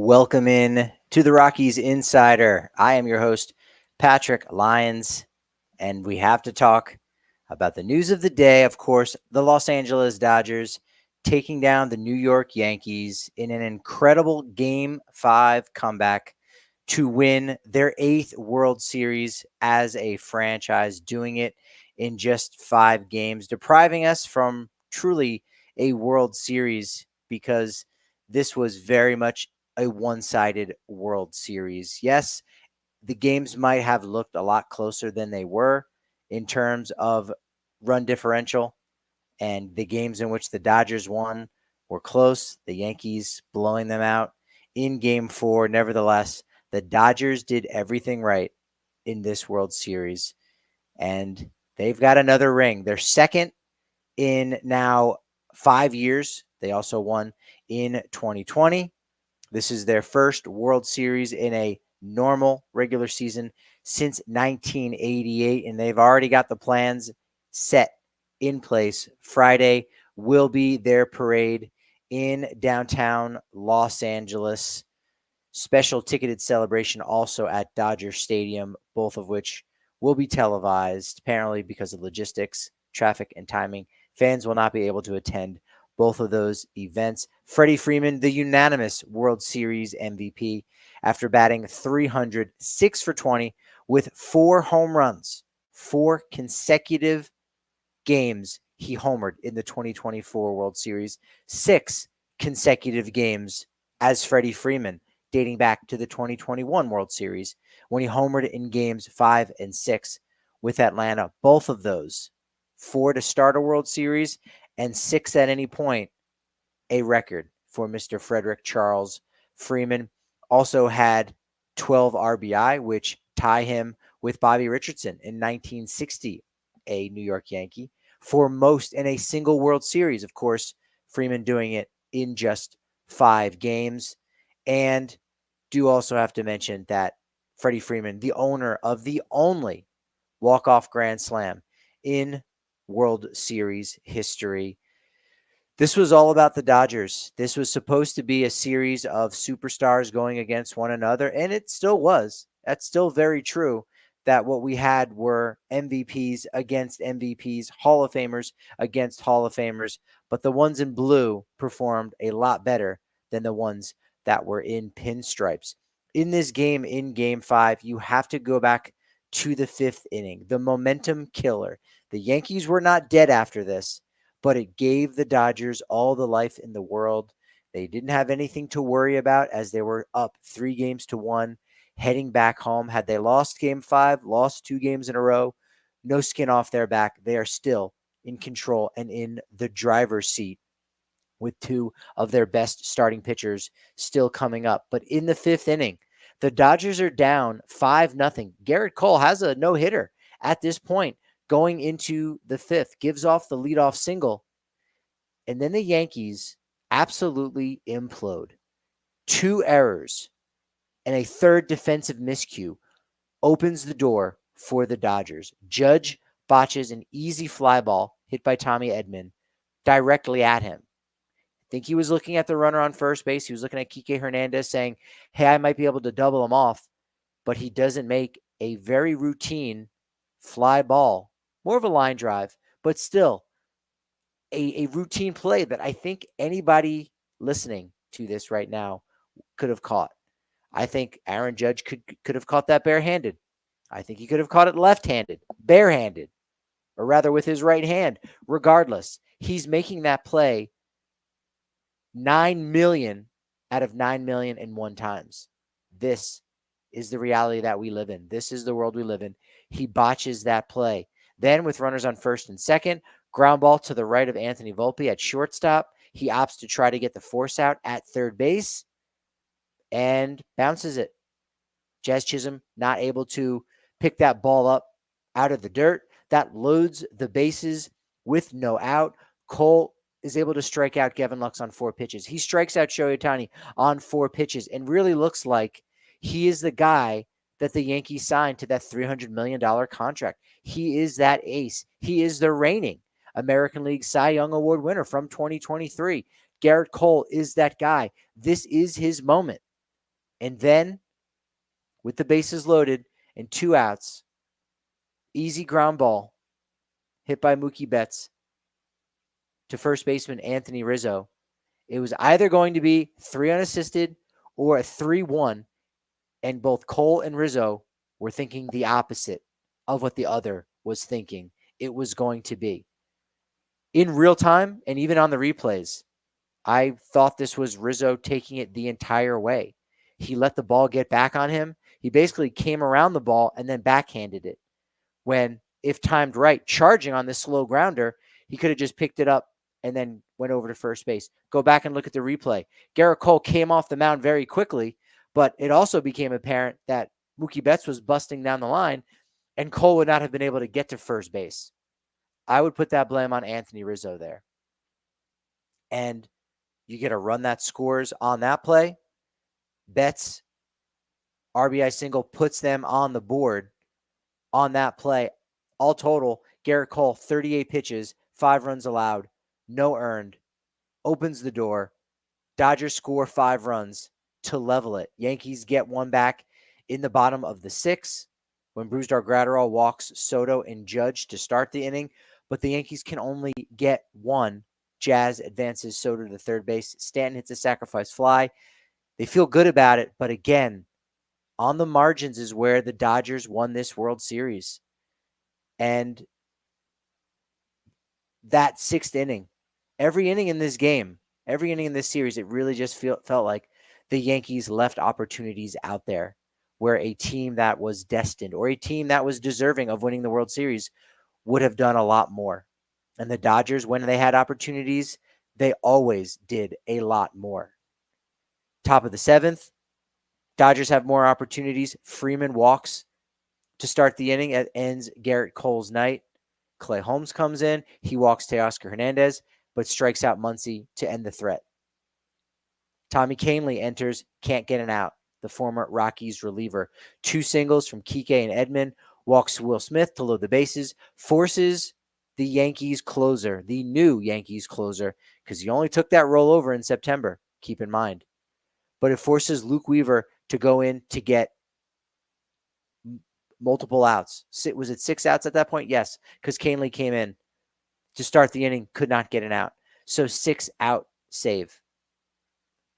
Welcome in to the Rockies Insider. I am your host, Patrick Lyons, and we have to talk about the news of the day. Of course, the Los Angeles Dodgers taking down the New York Yankees in an incredible Game 5 comeback to win their 8th World Series as a franchise, doing it in just 5 games, depriving us from truly a World Series because this was very much a one-sided World Series. Yes, the games might have looked a lot closer than they were in terms of run differential, and the games in which the Dodgers won were close, the Yankees blowing them out in Game 4. Nevertheless, the Dodgers did everything right in this World Series, and they've got another ring. They're second in now 5 years. They also won in 2020. This is their first World Series in a normal regular season since 1988, and they've already got the plans set in place. Friday will be their parade in downtown Los Angeles. Special ticketed celebration also at Dodger Stadium, both of which will be televised, apparently because of logistics, traffic, and timing. Fans will not be able to attend both of those events. Freddie Freeman, the unanimous World Series MVP, after batting 306 for 20 with 4 home runs, 4 consecutive games he homered in the 2024 World Series, 6 consecutive games as Freddie Freeman, dating back to the 2021 World Series when he homered in games 5 and 6 with Atlanta. Both of those, 4 to start a World Series and 6 at any point, a record for Mr. Frederick Charles Freeman. Also had 12 RBI, which tie him with Bobby Richardson in 1960, a New York Yankee, for most in a single World Series. Of course, Freeman doing it in just 5 games. And do also have to mention that Freddie Freeman, the owner of the only walk-off grand slam in World Series history. This was all about the Dodgers. This was supposed to be a series of superstars going against one another, and it still was. That's still very true, that what we had were MVPs against MVPs, Hall of Famers against Hall of Famers, but the ones in blue performed a lot better than the ones that were in pinstripes. In this game, in Game 5, you have to go back to the 5th inning, the momentum killer. The Yankees were not dead after this, but it gave the Dodgers all the life in the world. They didn't have anything to worry about as they were up 3-1, heading back home. Had they lost Game 5, lost 2 games in a row, no skin off their back. They are still in control and in the driver's seat with 2 of their best starting pitchers still coming up. But in the 5th inning, the Dodgers are down 5-0. Gerrit Cole has a no-hitter at this point going into the 5th, gives off the leadoff single, and then the Yankees absolutely implode. 2 errors and a 3rd defensive miscue opens the door for the Dodgers. Judge botches an easy fly ball hit by Tommy Edman directly at him. I think he was looking at the runner on first base. He was looking at Kike Hernandez saying, hey, I might be able to double him off, but he doesn't make a very routine fly ball. More of a line drive, but still a routine play that I think anybody listening to this right now could have caught. I think Aaron Judge could have caught that barehanded. I think he could have caught it left-handed, barehanded, or rather with his right hand. Regardless, he's making that play 9 million out of 9,000,001 times. This is the reality that we live in. This is the world we live in. He botches that play. Then with runners on first and second, ground ball to the right of Anthony Volpe at shortstop. He opts to try to get the force out at third base and bounces it. Jazz Chisholm not able to pick that ball up out of the dirt. That loads the bases with no out. Cole is able to strike out Gavin Lux on 4 pitches. He strikes out Shohei Ohtani on 4 pitches and really looks like he is the guy that the Yankees signed to that $300 million contract. He is that ace. He is the reigning American League Cy Young Award winner from 2023. Gerrit Cole is that guy. This is his moment. And then, with the bases loaded and 2 outs, easy ground ball hit by Mookie Betts to first baseman Anthony Rizzo. It was either going to be 3 unassisted or a 3-1, and both Cole and Rizzo were thinking the opposite of what the other was thinking it was going to be. In real time, and even on the replays, I thought this was Rizzo taking it the entire way. He let the ball get back on him. He basically came around the ball and then backhanded it. When, if timed right, charging on this slow grounder, he could have just picked it up and then went over to first base. Go back and look at the replay. Gerrit Cole came off the mound very quickly, but it also became apparent that Mookie Betts was busting down the line and Cole would not have been able to get to first base. I would put that blame on Anthony Rizzo there. And you get a run that scores on that play. Betts' RBI single puts them on the board on that play. All total, Gerrit Cole, 38 pitches, 5 runs allowed, no earned, opens the door. Dodgers score 5 runs to level it. Yankees get one back in the bottom of the 6th when Brusdar Graterol walks Soto and Judge to start the inning, but the Yankees can only get one. Jazz advances Soto to third base. Stanton hits a sacrifice fly. They feel good about it, but again, on the margins is where the Dodgers won this World Series. And that 6th inning, every inning in this game, every inning in this series, it really just felt like the Yankees left opportunities out there where a team that was destined or a team that was deserving of winning the World Series would have done a lot more. And the Dodgers, when they had opportunities, they always did a lot more. Top of the 7th, Dodgers have more opportunities. Freeman walks to start the inning. It ends Gerrit Cole's night. Clay Holmes comes in. He walks Teoscar Hernandez, but strikes out Muncy to end the threat. Tommy Kahnle enters, can't get an out. The former Rockies reliever. 2 singles from Kike and Edman. Walks Will Smith to load the bases. Forces the Yankees closer, the new Yankees closer, because he only took that role over in September, keep in mind. But it forces Luke Weaver to go in to get multiple outs. Was it 6 outs at that point? Yes, because Kahnle came in to start the inning, could not get an out. So 6 out save.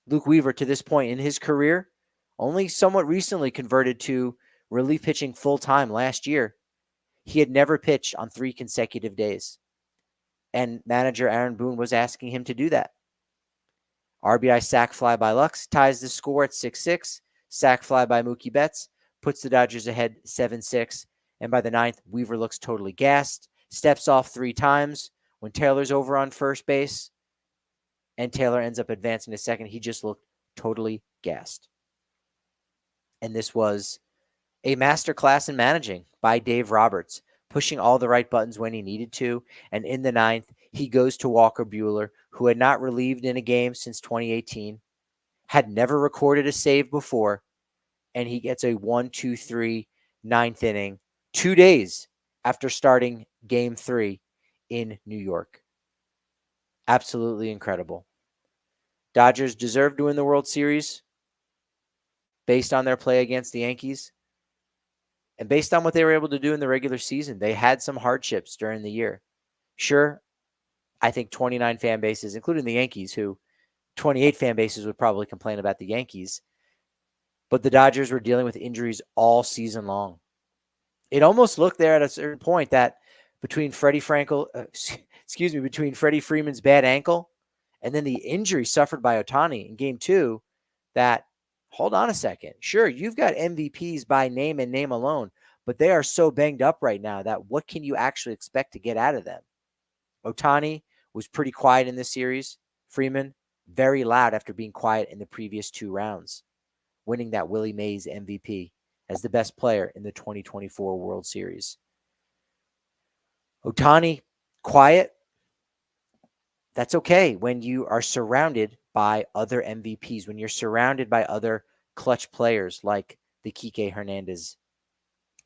Luke Weaver, to this point in his career, only somewhat recently converted to relief pitching full-time last year. He had never pitched on 3 consecutive days. And manager Aaron Boone was asking him to do that. RBI sac fly by Lux ties the score at 6-6. Sac fly by Mookie Betts puts the Dodgers ahead 7-6. And by the 9th, Weaver looks totally gassed, steps off 3 times. When Taylor's over on first base and Taylor ends up advancing to second, he just looked totally gassed. And this was a masterclass in managing by Dave Roberts, pushing all the right buttons when he needed to. And in the 9th, he goes to Walker Buehler, who had not relieved in a game since 2018, had never recorded a save before, and he gets a 1-2-3 9th inning 2 days after starting Game 3 in New York. Absolutely incredible. Dodgers deserve to win the World Series based on their play against the Yankees. And based on what they were able to do in the regular season, they had some hardships during the year. Sure, I think 29 fan bases, including the Yankees, who 28 fan bases would probably complain about the Yankees. But the Dodgers were dealing with injuries all season long. It almost looked there at a certain point that between between Freddie Freeman's bad ankle and then the injury suffered by Ohtani in Game 2, that, hold on a second. Sure, you've got MVPs by name and name alone, but they are so banged up right now that what can you actually expect to get out of them? Ohtani was pretty quiet in this series. Freeman, very loud after being quiet in the previous 2 rounds, winning that Willie Mays MVP as the best player in the 2024 World Series. Ohtani, quiet. That's okay when you are surrounded by other MVPs, when you're surrounded by other clutch players like the Kike Hernandez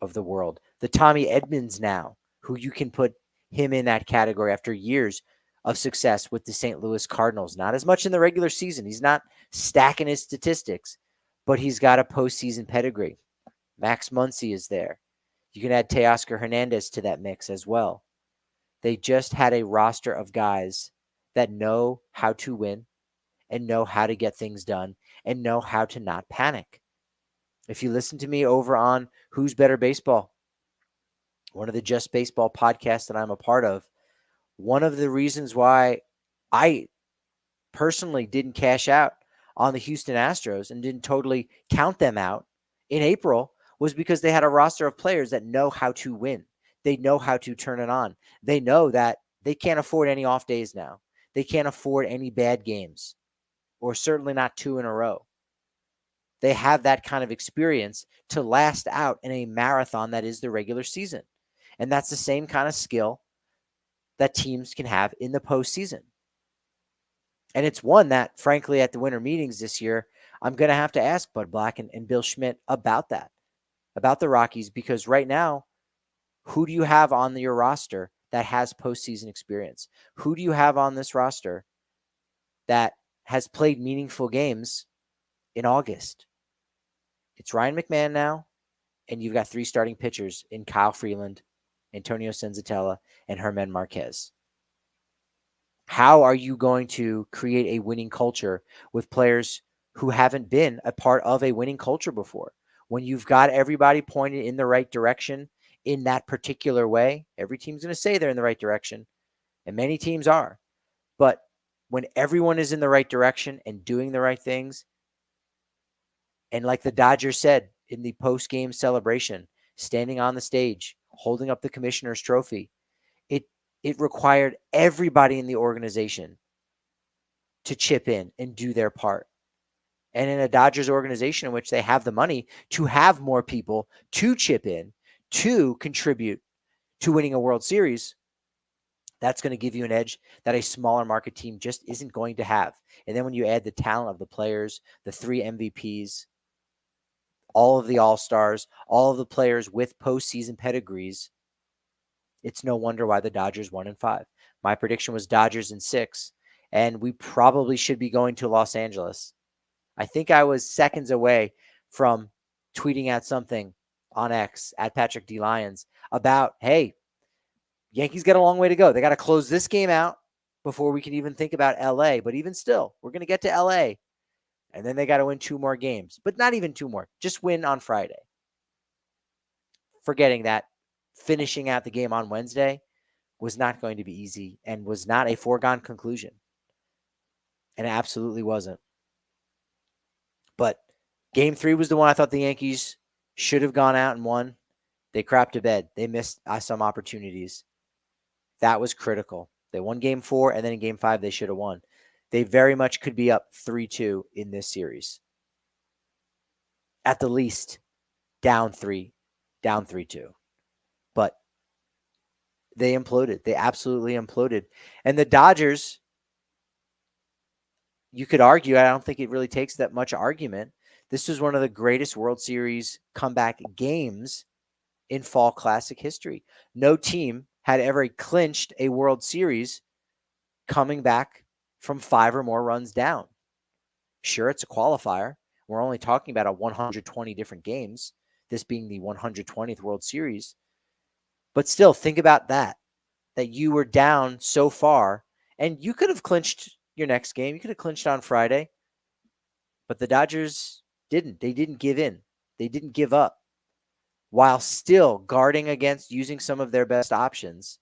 of the world, the Tommy Edmonds now, who you can put him in that category after years of success with the St. Louis Cardinals. Not as much in the regular season. He's not stacking his statistics, but he's got a postseason pedigree. Max Muncy is there. You can add Teoscar Hernandez to that mix as well. They just had a roster of guys that know how to win and know how to get things done and know how to not panic. If you listen to me over on Who's Better Baseball, one of the Just Baseball podcasts that I'm a part of, one of the reasons why I personally didn't cash out on the Houston Astros and didn't totally count them out in April was because they had a roster of players that know how to win. They know how to turn it on. They know that they can't afford any off days now. They can't afford any bad games, or certainly not 2 in a row. They have that kind of experience to last out in a marathon that is the regular season. And that's the same kind of skill that teams can have in the postseason. And it's one that, frankly, at the winter meetings this year, I'm going to have to ask Bud Black and Bill Schmidt about that, about the Rockies, because right now, who do you have on your roster that has postseason experience? Who do you have on this roster that has played meaningful games in August? It's Ryan McMahon now, and you've got 3 starting pitchers in Kyle Freeland, Antonio Senzatella, and Germán Marquez. How are you going to create a winning culture with players who haven't been a part of a winning culture before? When you've got everybody pointed in the right direction in that particular way, every team's going to say they're in the right direction, and many teams are. But when everyone is in the right direction and doing the right things, and like the Dodgers said in the post-game celebration, standing on the stage, holding up the commissioner's trophy, it required everybody in the organization to chip in and do their part. And in a Dodgers organization in which they have the money to have more people to chip in, to contribute to winning a World Series, that's going to give you an edge that a smaller market team just isn't going to have. And then when you add the talent of the players, the 3 MVPs, all of the All-Stars, all of the players with postseason pedigrees, it's no wonder why the Dodgers 1-5. My prediction was Dodgers in 6, and we probably should be going to Los Angeles. I think I was seconds away from tweeting out something on X at Patrick D. Lyons about, hey, Yankees got a long way to go. They got to close this game out before we can even think about LA. But even still, we're going to get to LA, and then they got to win 2 more games. But not even 2 more. Just win on Friday. Forgetting that finishing out the game on Wednesday was not going to be easy and was not a foregone conclusion. And it absolutely wasn't. But game 3 was the one I thought the Yankees should have gone out and won. They crapped to bed. They missed some opportunities. That was critical. They won game 4, and then in game 5, they should have won. They very much could be up 3-2 in this series. At the least, down 3, down 3-2. But they imploded. They absolutely imploded. And the Dodgers, you could argue, I don't think it really takes that much argument. This was one of the greatest World Series comeback games in Fall Classic history. No team had ever clinched a World Series coming back from 5 or more runs down. Sure, it's a qualifier. We're only talking about 120 different games, this being the 120th World Series. But still, think about that you were down so far, and you could have clinched your next game. You could have clinched on Friday. But the Dodgers didn't. They didn't give in. They didn't give up while still guarding against using some of their best options.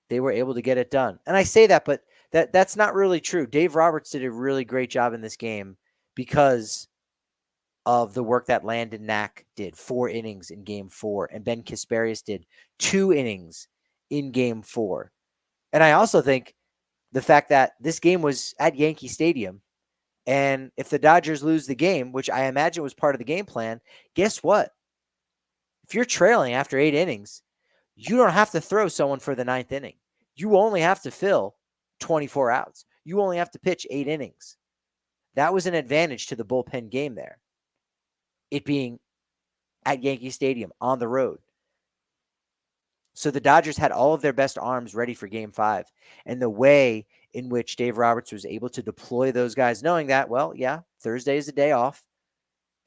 They were able to get it done. And I say that, but that's not really true. Dave Roberts did a really great job in this game because of the work that Landon Knack did, 4 innings in game 4, and Ben Kasparius did 2 innings in game 4. And I also think the fact that this game was at Yankee Stadium, and if the Dodgers lose the game, which I imagine was part of the game plan, guess what? If you're trailing after 8 innings, you don't have to throw someone for the 9th inning. You only have to fill 24 outs. You only have to pitch 8 innings. That was an advantage to the bullpen game there. It being at Yankee Stadium on the road. So the Dodgers had all of their best arms ready for game 5. And the way in which Dave Roberts was able to deploy those guys, knowing that, well, yeah, Thursday is a day off.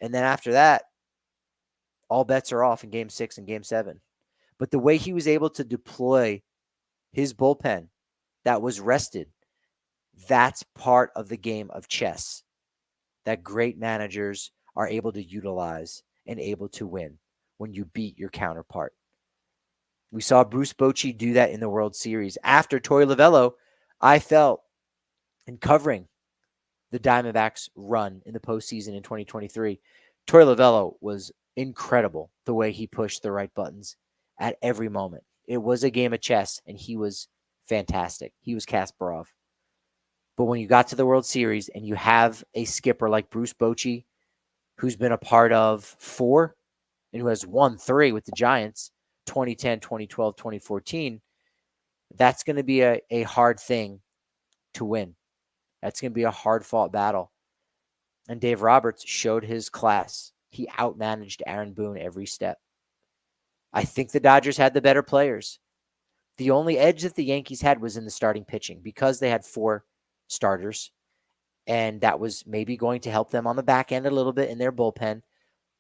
And then after that, all bets are off in game 6 and game 7. But the way he was able to deploy his bullpen that was rested, that's part of the game of chess that great managers are able to utilize and able to win when you beat your counterpart. We saw Bruce Bochy do that in the World Series. After Torey Lovullo, I felt, in covering the Diamondbacks' run in the postseason in 2023, Torey Lovullo was incredible the way he pushed the right buttons at every moment. It was a game of chess, and he was fantastic. He was Kasparov. But when you got to the World Series and you have a skipper like Bruce Bochy, who's been a part of 4 and who has won 3 with the Giants, 2010, 2012, 2014, that's going to be a hard thing to win. That's going to be a hard-fought battle. And Dave Roberts showed his class. He outmanaged Aaron Boone every step. I think the Dodgers had the better players. The only edge that the Yankees had was in the starting pitching because they had 4 starters, and that was maybe going to help them on the back end a little bit in their bullpen.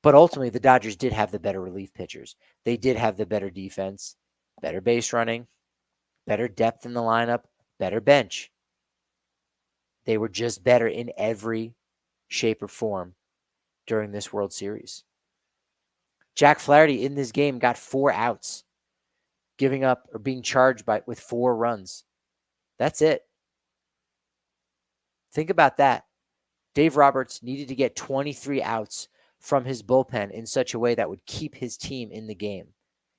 But ultimately, the Dodgers did have the better relief pitchers. They did have the better defense, better base running, better depth in the lineup, better bench. They were just better in every shape or form during this World Series. Jack Flaherty in this game got 4 outs, giving up or being charged with 4 runs. That's it. Think about that. Dave Roberts needed to get 23 outs from his bullpen in such a way that would keep his team in the game.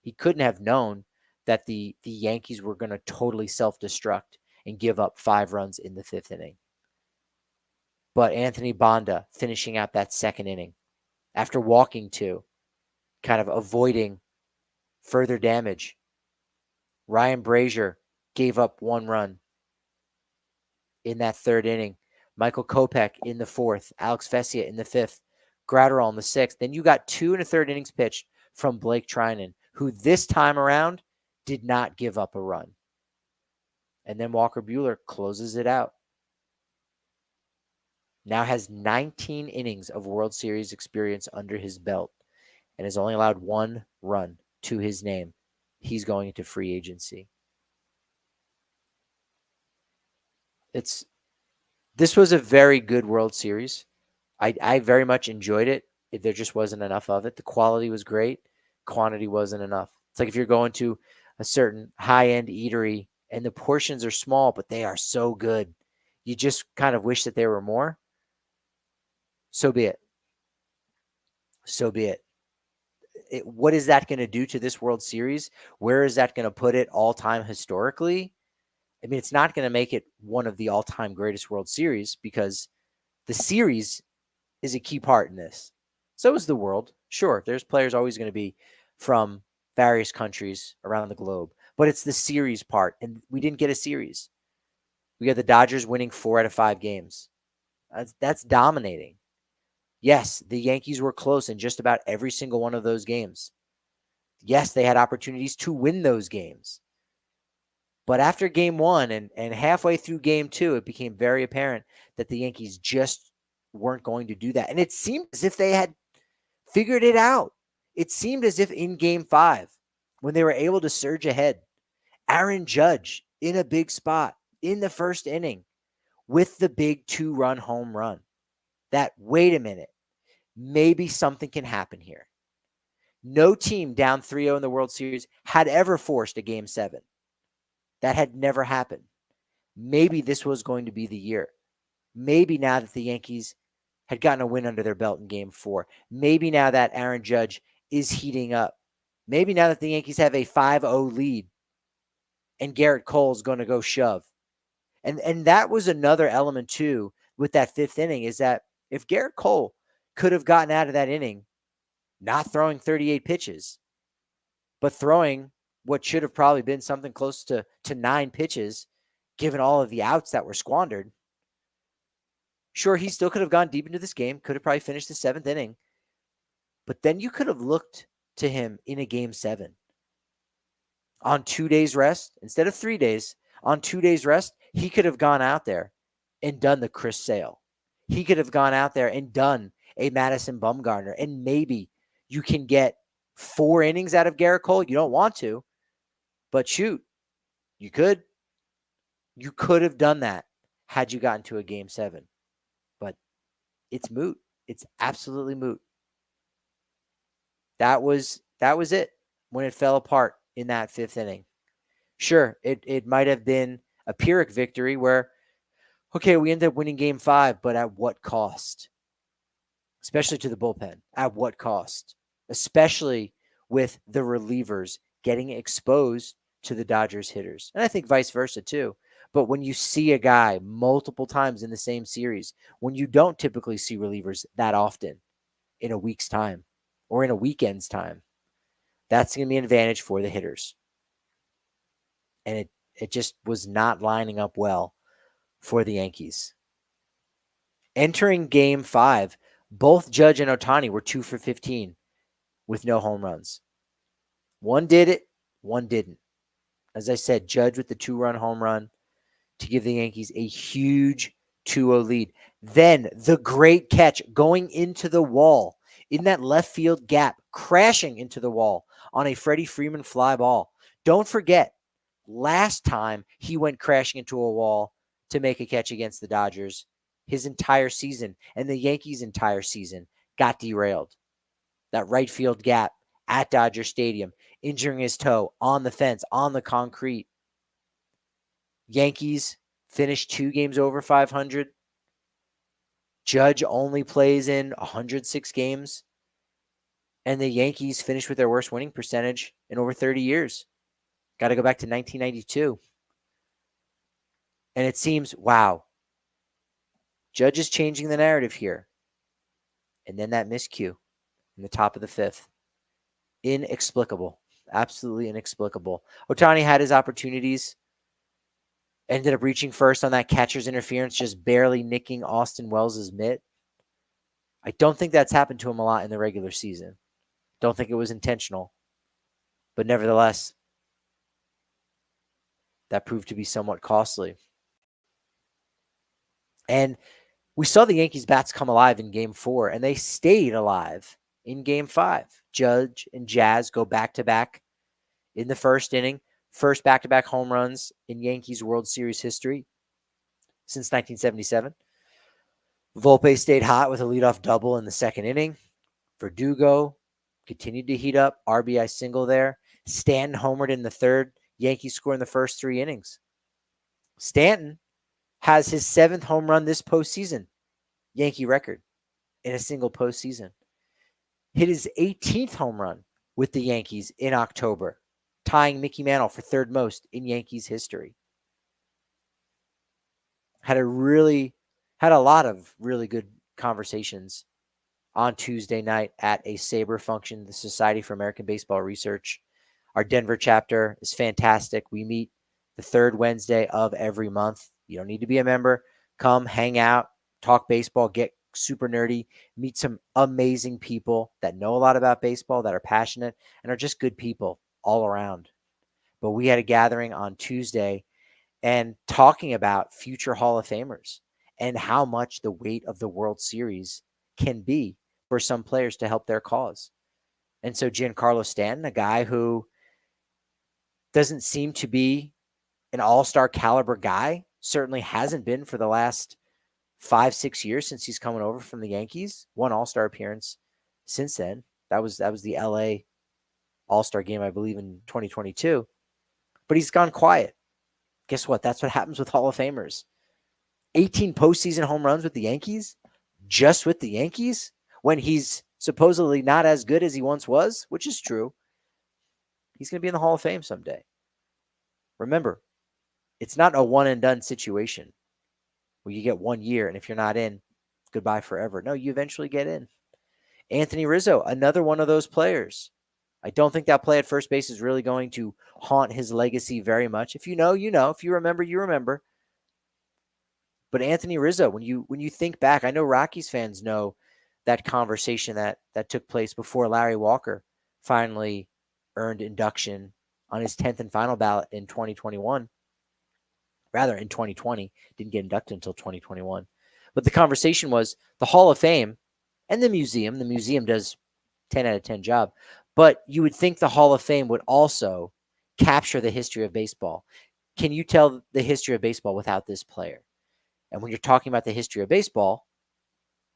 He couldn't have known that the Yankees were going to totally self-destruct and give up 5 runs in the 5th inning. But Anthony Banda finishing out that 2nd inning after walking 2, kind of avoiding further damage. Ryan Brazier gave up 1 run in that 3rd inning. Michael Kopech in the 4th. Alex Vesia in the 5th. Gratterall in the 6th. Then you got 2 1/3 innings pitched from Blake Trinan, who this time around did not give up a run. And then Walker Buehler closes it out. Now has 19 innings of World Series experience under his belt and has only allowed 1 run to his name. He's going into free agency. This was a very good World Series. I very much enjoyed it. There just wasn't enough of it. The quality was great. Quantity wasn't enough. It's like if you're going to a certain high-end eatery and the portions are small, but they are so good. You just kind of wish that there were more. So be it. So be it. What is that going to do to this World Series? Where is that going to put it all-time historically? I mean, it's not going to make it one of the all-time greatest World Series because the series is a key part in this. So is the world. Sure, there's players always going to be from various countries around the globe, but it's the series part, and we didn't get a series. We got the Dodgers winning 4 out of 5 games. That's dominating. Yes, the Yankees were close in just about every single one of those games. Yes, they had opportunities to win those games. But after game 1 and halfway through game 2, it became very apparent that the Yankees just weren't going to do that. And it seemed as if they had figured it out. It seemed as if in game 5, when they were able to surge ahead, Aaron Judge in a big spot in the 1st inning with the big 2-run home run. That, wait a minute, maybe something can happen here. No team down 3-0 in the World Series had ever forced a game 7. That had never happened. Maybe this was going to be the year. Maybe now that the Yankees had gotten a win under their belt in game 4. Maybe now that Aaron Judge is heating up. Maybe now that the Yankees have a 5-0 lead and Gerrit Cole is going to go shove. And that was another element too with that 5th inning is that if Gerrit Cole could have gotten out of that inning not throwing 38 pitches, but throwing what should have probably been something close to 9 pitches, given all of the outs that were squandered. Sure, he still could have gone deep into this game, could have probably finished the 7th inning. But then you could have looked to him in a game 7. On 2 days rest, instead of 3 days, on 2 days rest, He could have gone out there and done the Chris Sale. He could have gone out there and done a Madison Bumgarner, and maybe you can get 4 innings out of Gerrit Cole. You don't want to, but shoot, you could. You could have done that had you gotten to a game 7, but it's moot. It's absolutely moot. That was it when it fell apart in that 5th inning. Sure, it might have been a Pyrrhic victory where, okay, we ended up winning game 5, but at what cost? Especially to the bullpen. At what cost? Especially with the relievers getting exposed to the Dodgers hitters. And I think vice versa too. But when you see a guy multiple times in the same series, when you don't typically see relievers that often in a week's time or in a weekend's time, that's going to be an advantage for the hitters. And it just was not lining up well for the Yankees. Entering game 5, both Judge and Ohtani were 2 for 15 with no home runs. One did it, one didn't. As I said, Judge with the 2-run home run to give the Yankees a huge 2-0 lead. Then the great catch going into the wall in that left field gap, crashing into the wall on a Freddie Freeman fly ball. Don't forget, last time he went crashing into a wall to make a catch against the Dodgers, his entire season and the Yankees' entire season got derailed. That right field gap at Dodger Stadium, injuring his toe on the fence, on the concrete. Yankees finished 2 games over 500. Judge only plays in 106 games. And the Yankees finished with their worst winning percentage in over 30 years. Got to go back to 1992. And it seems, wow, Judge is changing the narrative here. And then that miscue in the top of the 5th. Inexplicable. Absolutely inexplicable. Ohtani had his opportunities. Ended up reaching first on that catcher's interference, just barely nicking Austin Wells' mitt. I don't think that's happened to him a lot in the regular season. Don't think it was intentional. But nevertheless, that proved to be somewhat costly. And we saw the Yankees bats come alive in game 4, and they stayed alive in game 5. Judge and Jazz go back-to-back in the first inning. First back-to-back home runs in Yankees World Series history since 1977. Volpe stayed hot with a leadoff double in the second inning. Verdugo continued to heat up. RBI single there. Stanton homered in the third. Yankees score in the first 3 innings. Stanton has his 7th home run this postseason. Yankee record in a single postseason. Hit his 18th home run with the Yankees in October, tying Mickey Mantle for 3rd most in Yankees history. Had a lot of really good conversations on Tuesday night at a SABR function, the Society for American Baseball Research. Our Denver chapter is fantastic. We meet the 3rd Wednesday of every month. You don't need to be a member. Come hang out, talk baseball, get super nerdy, meet some amazing people that know a lot about baseball, that are passionate, and are just good people all around. But we had a gathering on Tuesday and talking about future Hall of Famers and how much the weight of the World Series can be for some players to help their cause. And so Giancarlo Stanton, a guy who doesn't seem to be an all-star caliber guy, certainly hasn't been for the last 5-6 years since he's coming over from the Yankees. 1 all-star appearance since then. That was the LA all-star game, I believe, in 2022. But he's gone quiet. Guess what? That's what happens with Hall of Famers. 18 postseason home runs with the Yankees, just with the Yankees, when he's supposedly not as good as he once was, which is true. He's going to be in the Hall of Fame someday. Remember, it's not a one-and-done situation where you get 1 year, and if you're not in, goodbye forever. No, you eventually get in. Anthony Rizzo, another one of those players. I don't think that play at first base is really going to haunt his legacy very much. If you know, you know. If you remember, you remember. But Anthony Rizzo, when you think back, I know Rockies fans know that conversation that took place before Larry Walker finally earned induction on his 10th and final ballot in 2021. rather in 2020, didn't get inducted until 2021. But the conversation was the Hall of Fame and the museum. The museum does 10 out of 10 job, but you would think the Hall of Fame would also capture the history of baseball. Can you tell the history of baseball without this player? And when you're talking about the history of baseball,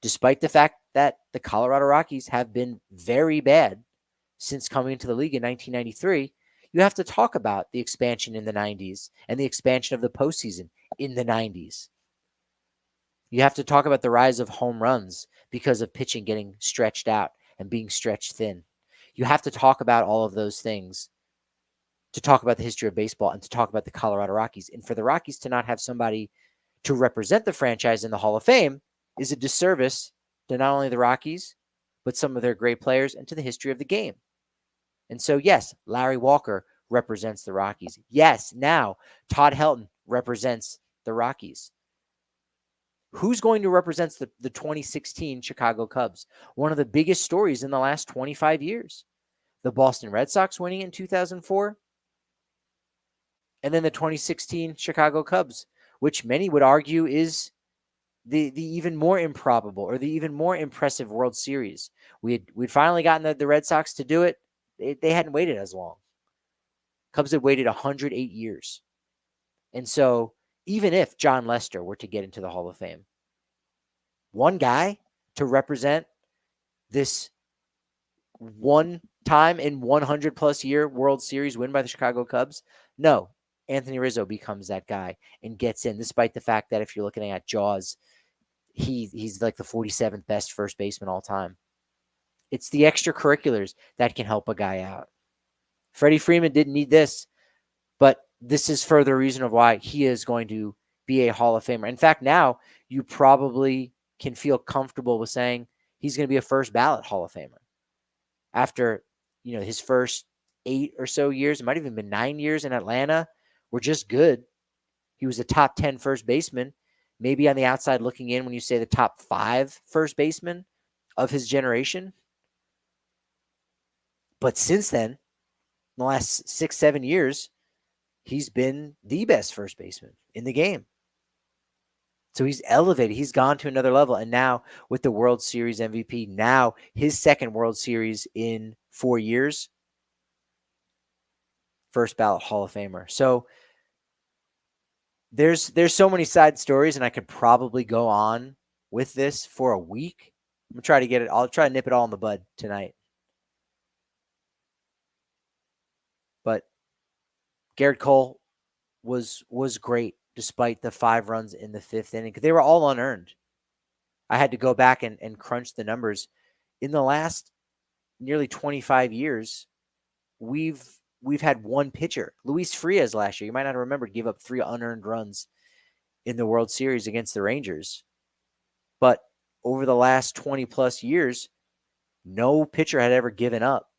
despite the fact that the Colorado Rockies have been very bad since coming into the league in 1993, you have to talk about the expansion in the 90s and the expansion of the postseason in the 90s. You have to talk about the rise of home runs because of pitching getting stretched out and being stretched thin. You have to talk about all of those things to talk about the history of baseball and to talk about the Colorado Rockies. And for the Rockies to not have somebody to represent the franchise in the Hall of Fame is a disservice to not only the Rockies, but some of their great players and to the history of the game. And so, yes, Larry Walker represents the Rockies. Yes, now Todd Helton represents the Rockies. Who's going to represent the 2016 Chicago Cubs? One of the biggest stories in the last 25 years. The Boston Red Sox winning in 2004, and then the 2016 Chicago Cubs, which many would argue is the even more improbable or the even more impressive World Series. We'd finally gotten the Red Sox to do it. They hadn't waited as long. Cubs had waited 108 years. And so even if John Lester were to get into the Hall of Fame, one guy to represent this one time in 100 plus year World Series win by the Chicago Cubs, no, Anthony Rizzo becomes that guy and gets in, despite the fact that if you're looking at Jaws, he's like the 47th best first baseman all time. It's the extracurriculars that can help a guy out. Freddie Freeman didn't need this, but this is further reason of why he is going to be a Hall of Famer. In fact, now you probably can feel comfortable with saying he's going to be a first ballot Hall of Famer. After, his first 8 or so years, it might have even been 9 years in Atlanta, were just good. He was a top 10 first baseman, maybe on the outside looking in when you say the top 5 first baseman of his generation. But since then, in the last 6-7 years, he's been the best first baseman in the game. So he's elevated. He's gone to another level. And now with the World Series MVP, now his second World Series in 4 years, first ballot Hall of Famer. So there's so many side stories, and I could probably go on with this for a week. I'm going to try to get it. I'll try to nip it all in the bud tonight. But Gerrit Cole was great despite the 5 runs in the 5th inning. They were all unearned. I had to go back and crunch the numbers. In the last nearly 25 years, we've had one pitcher. Luis Frias last year, you might not remember, gave up 3 unearned runs in the World Series against the Rangers. But over the last 20 plus years, no pitcher had ever given up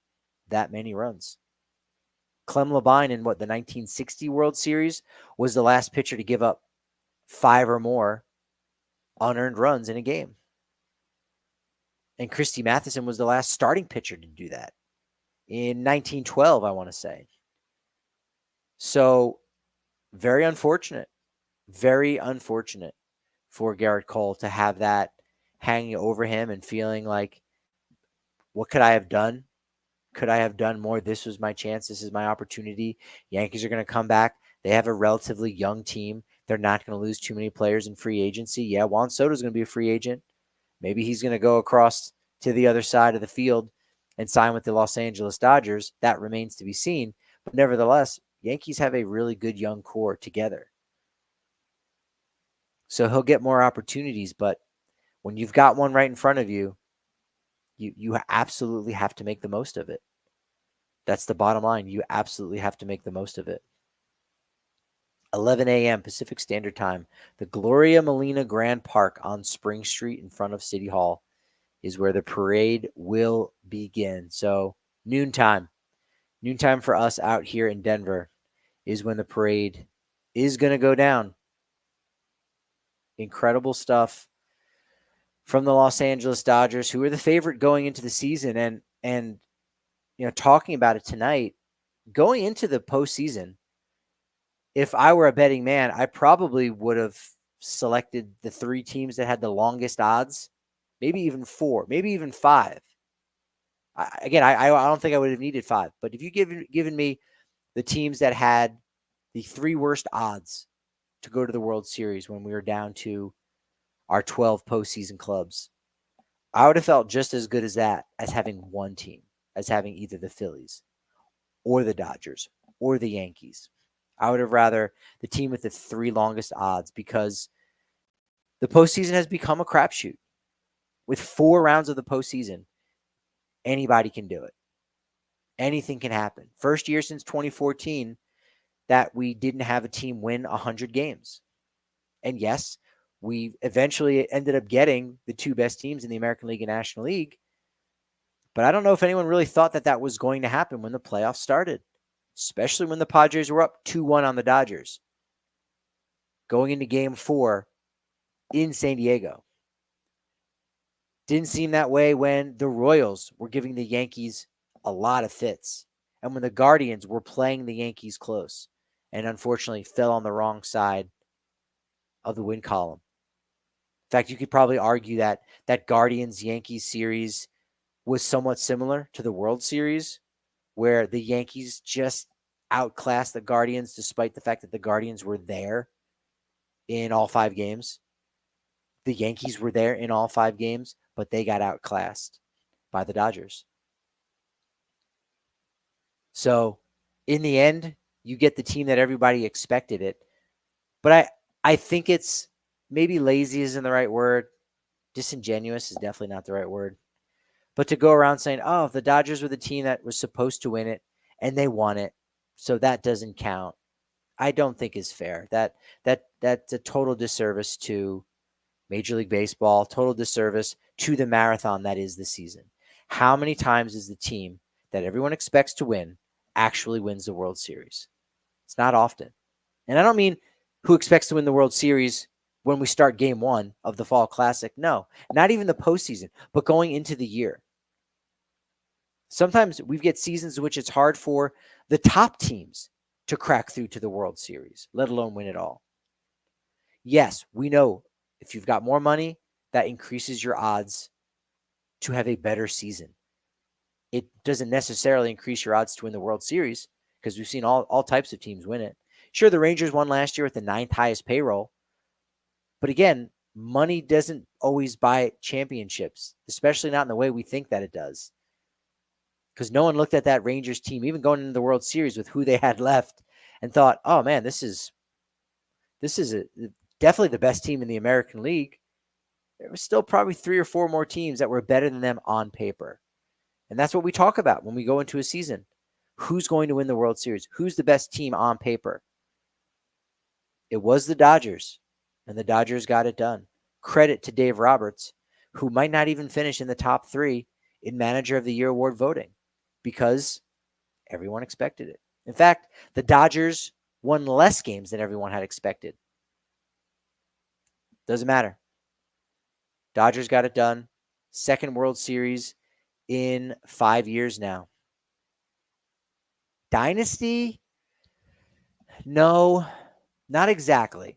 that many runs. Clem Labine in the 1960 World Series was the last pitcher to give up 5 or more unearned runs in a game. And Christy Mathewson was the last starting pitcher to do that in 1912, I want to say. So very unfortunate for Gerrit Cole to have that hanging over him and feeling like, what could I have done? Could I have done more? This was my chance. This is my opportunity. Yankees are going to come back. They have a relatively young team. They're not going to lose too many players in free agency. Yeah, Juan Soto's going to be a free agent. Maybe he's going to go across to the other side of the field and sign with the Los Angeles Dodgers. That remains to be seen. But nevertheless, Yankees have a really good young core together. So he'll get more opportunities, but when you've got one right in front of you, you absolutely have to make the most of it. That's the bottom line. You absolutely have to make the most of it. 11 a.m. Pacific Standard Time, the Gloria Molina Grand Park on Spring Street in front of City Hall is where the parade will begin. So noontime for us out here in Denver is when the parade is going to go down. Incredible stuff from the Los Angeles Dodgers, who are the favorite going into the season. And talking about it tonight, going into the postseason, if I were a betting man, I probably would have selected the 3 teams that had the longest odds, maybe even 4, maybe even 5. I don't think I would have needed 5, but if you given me the teams that had the 3 worst odds to go to the World Series when we were down to our 12 postseason clubs, I would have felt just as good as that as having one team, as having either the Phillies or the Dodgers or the Yankees. I would have rather the team with the 3 longest odds because the postseason has become a crapshoot. With 4 rounds of the postseason, anybody can do it. Anything can happen. First year since 2014 that we didn't have a team win 100 games. And yes, we eventually ended up getting the 2 best teams in the American League and National League. But I don't know if anyone really thought that that was going to happen when the playoffs started, especially when the Padres were up 2-1 on the Dodgers going into Game 4 in San Diego. Didn't seem that way when the Royals were giving the Yankees a lot of fits and when the Guardians were playing the Yankees close and unfortunately fell on the wrong side of the win column. In fact, you could probably argue that that Guardians-Yankees series was somewhat similar to the World Series, where the Yankees just outclassed the Guardians despite the fact that the Guardians were there in all 5 games. The Yankees were there in all 5 games, but they got outclassed by the Dodgers. So in the end, you get the team that everybody expected it. But I think it's maybe lazy isn't the right word. Disingenuous is definitely not the right word. But to go around saying, oh, the Dodgers were the team that was supposed to win it and they won it, so that doesn't count, I don't think is fair. That's a total disservice to Major League Baseball, total disservice to the marathon that is the season. How many times is the team that everyone expects to win actually wins the World Series? It's not often. And I don't mean who expects to win the World Series when we start Game 1 of the Fall Classic. No, not even the postseason, but going into the year. Sometimes we get seasons in which it's hard for the top teams to crack through to the World Series, let alone win it all. Yes, we know if you've got more money, that increases your odds to have a better season. It doesn't necessarily increase your odds to win the World Series because we've seen all types of teams win it. Sure, the Rangers won last year with the 9th highest payroll. But again, money doesn't always buy championships, especially not in the way we think that it does. Because no one looked at that Rangers team, even going into the World Series with who they had left, and thought, oh man, this is definitely the best team in the American League. There was still probably 3 or 4 more teams that were better than them on paper. And that's what we talk about when we go into a season. Who's going to win the World Series? Who's the best team on paper? It was the Dodgers, and the Dodgers got it done. Credit to Dave Roberts, who might not even finish in the top 3 in Manager of the Year award voting because everyone expected it. In fact, the Dodgers won less games than everyone had expected. Doesn't matter. Dodgers got it done. Second World Series in 5 years now. Dynasty? No, not exactly.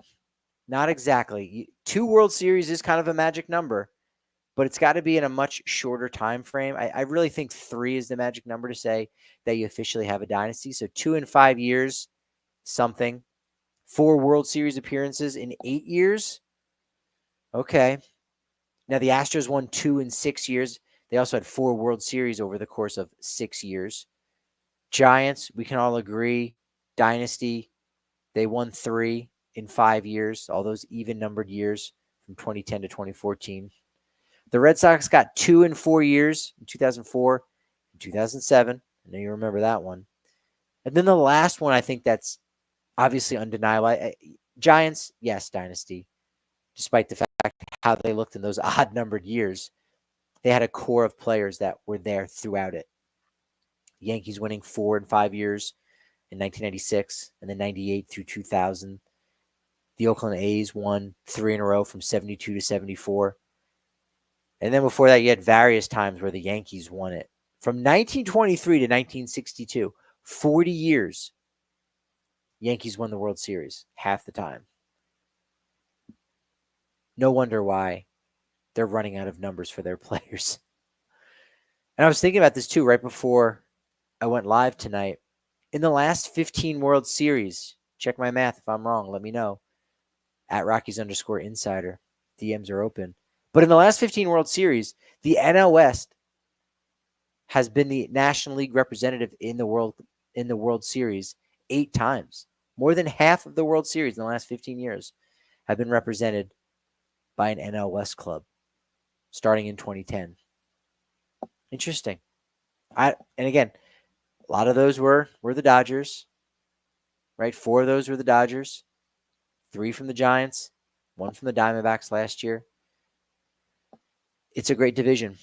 Not exactly. 2 World Series is kind of a magic number, but it's got to be in a much shorter time frame. I really think 3 is the magic number to say that you officially have a dynasty. So 2 in 5 years, something. 4 World Series appearances in 8 years. Okay. Now the Astros won 2 in 6 years. They also had 4 World Series over the course of 6 years. Giants, we can all agree, dynasty. They won 3 in 5 years, all those even numbered years from 2010 to 2014. The Red Sox got 2 in 4 years, in 2004 and 2007. I know you remember that one. And then the last one, I think that's obviously undeniable. Giants, yes, dynasty. Despite the fact how they looked in those odd numbered years, they had a core of players that were there throughout it. Yankees winning 4 in 5 years in 1996 and then 98 through 2000. The Oakland A's won 3 in a row from 72 to 74. And then before that, you had various times where the Yankees won it. From 1923 to 1962, 40 years, Yankees won the World Series half the time. No wonder why they're running out of numbers for their players. And I was thinking about this too right before I went live tonight. In the last 15 World Series, check my math if I'm wrong, let me know. At Rockies_insider. DMs are open. But in the last 15 World Series, the NL West has been the National League representative in the World Series 8 times. More than half of the World Series in the last 15 years have been represented by an NL West club, starting in 2010. Interesting. And again, a lot of those were the Dodgers, right? 4 of those were the Dodgers, 3 from the Giants, 1 from the Diamondbacks last year. It's a great division.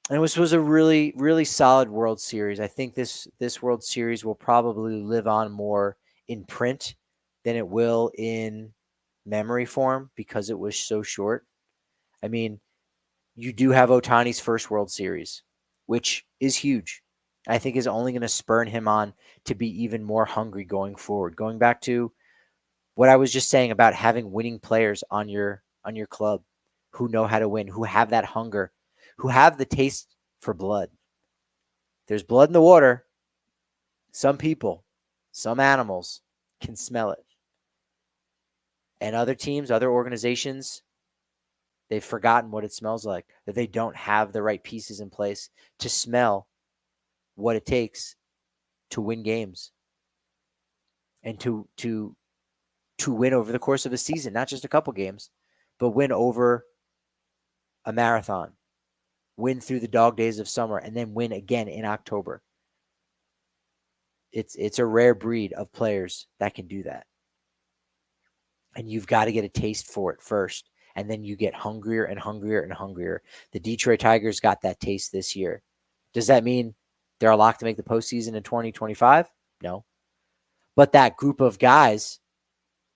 And this was a really, really solid World Series. I think this World Series will probably live on more in print than it will in memory form because it was so short. I mean, you do have Ohtani's first World Series, which is huge. I think is only going to spur him on to be even more hungry going forward. Going back to what I was just saying about having winning players on your club who know how to win, who have that hunger, who have the taste for blood. There's blood in the water. Some people, some animals can smell it. And other teams, other organizations, they've forgotten what it smells like, that they don't have the right pieces in place to smell what it takes to win games and to win over the course of a season, not just a couple games, but win over a marathon, win through the dog days of summer, and then win again in October. It's a rare breed of players that can do that. And you've got to get a taste for it first. And then you get hungrier and hungrier and hungrier. The Detroit Tigers got that taste this year. Does that mean they're a lock to make the postseason in 2025? No. But that group of guys,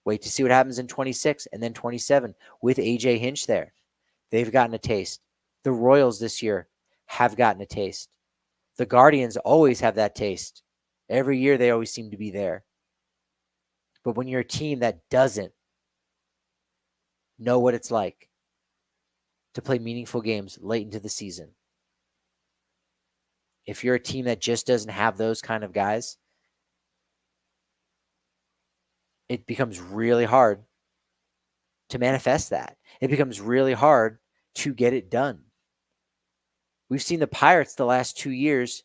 wait to see what happens in 26 and then 27 with AJ Hinch there. They've gotten a taste. The Royals this year have gotten a taste. The Guardians always have that taste. Every year they always seem to be there. But when you're a team that doesn't know what it's like to play meaningful games late into the season, if you're a team that just doesn't have those kind of guys, it becomes really hard to manifest that. It becomes really hard to get it done. We've seen the Pirates the last 2 years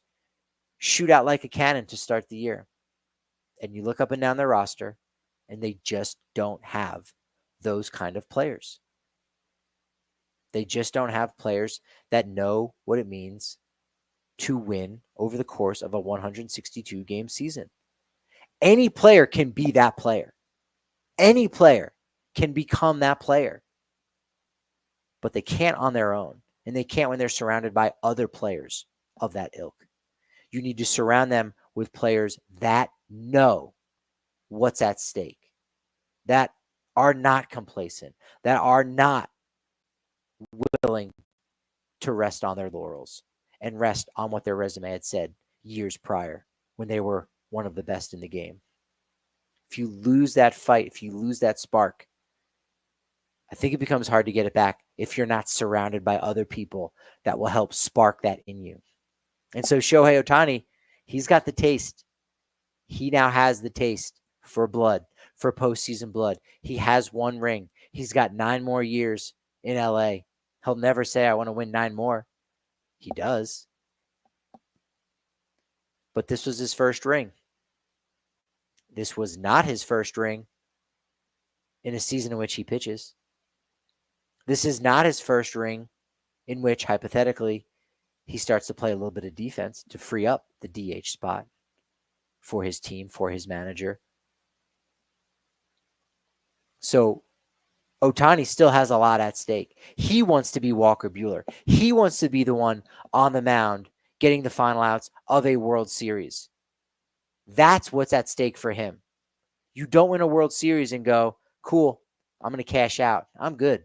shoot out like a cannon to start the year. And you look up and down their roster, and they just don't have those kind of players. They just don't have players that know what it means to win over the course of a 162-game season. Any player can be that player. Any player can become that player. But they can't on their own, and they can't when they're surrounded by other players of that ilk. You need to surround them with players that know what's at stake, that are not complacent, that are not willing to rest on their laurels and rest on what their resume had said years prior when they were one of the best in the game. If you lose that fight, if you lose that spark, I think it becomes hard to get it back if you're not surrounded by other people that will help spark that in you. And so Shohei Ohtani, he's got the taste. He now has the taste for blood, for postseason blood. He has 1 ring. He's got 9 more years in LA. He'll never say, I want to win 9 more. He does. But this was his first ring. This was not his first ring in a season in which he pitches. This is not his first ring in which, hypothetically, he starts to play a little bit of defense to free up the DH spot for his team, for his manager. So Ohtani still has a lot at stake. He wants to be Walker Buehler. He wants to be the one on the mound getting the final outs of a World Series. That's what's at stake for him. You don't win a World Series and go, cool, I'm going to cash out. I'm good.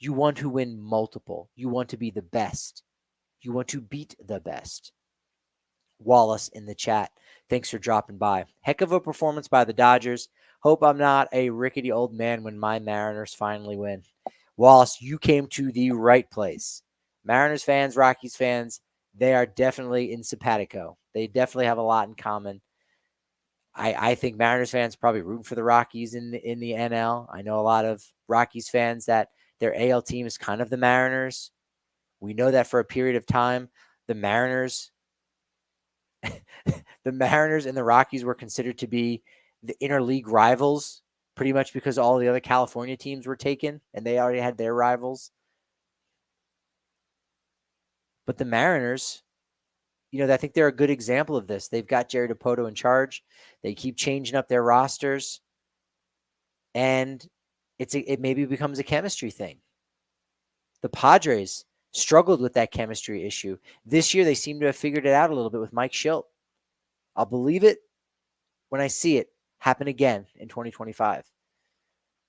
You want to win multiple. You want to be the best. You want to beat the best. Wallace in the chat Thanks for dropping by. Heck of a performance by the Dodgers. Hope I'm not a rickety old man when my Mariners finally win. Wallace, you came to the right place. Mariners fans, Rockies fans, they are definitely in simpatico. They definitely have a lot in common. I think Mariners fans probably rooting for the Rockies in the NL. I know a lot of Rockies fans that their AL team is kind of the Mariners. We know that for a period of time, the Mariners and the Rockies were considered to be the interleague rivals, pretty much because all the other California teams were taken and they already had their rivals. But the Mariners, I think they're a good example of this. They've got Jerry Dipoto in charge. They keep changing up their rosters, and it maybe becomes a chemistry thing. The Padres struggled with that chemistry issue. This year, they seem to have figured it out a little bit with Mike Schilt. I'll believe it when I see it happen again in 2025.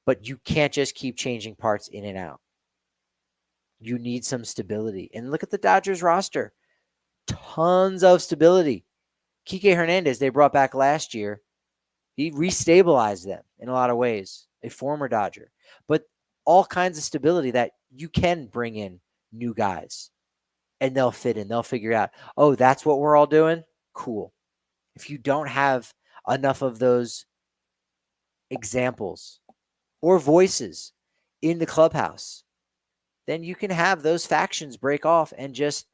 But you can't just keep changing parts in and out. You need some stability. And look at the Dodgers roster. Tons of stability. Kike Hernandez, they brought back last year. He restabilized them in a lot of ways, a former Dodger. But all kinds of stability that you can bring in new guys. And they'll fit in. They'll figure out, oh, that's what we're all doing? Cool. If you don't have enough of those examples or voices in the clubhouse, then you can have those factions break off and just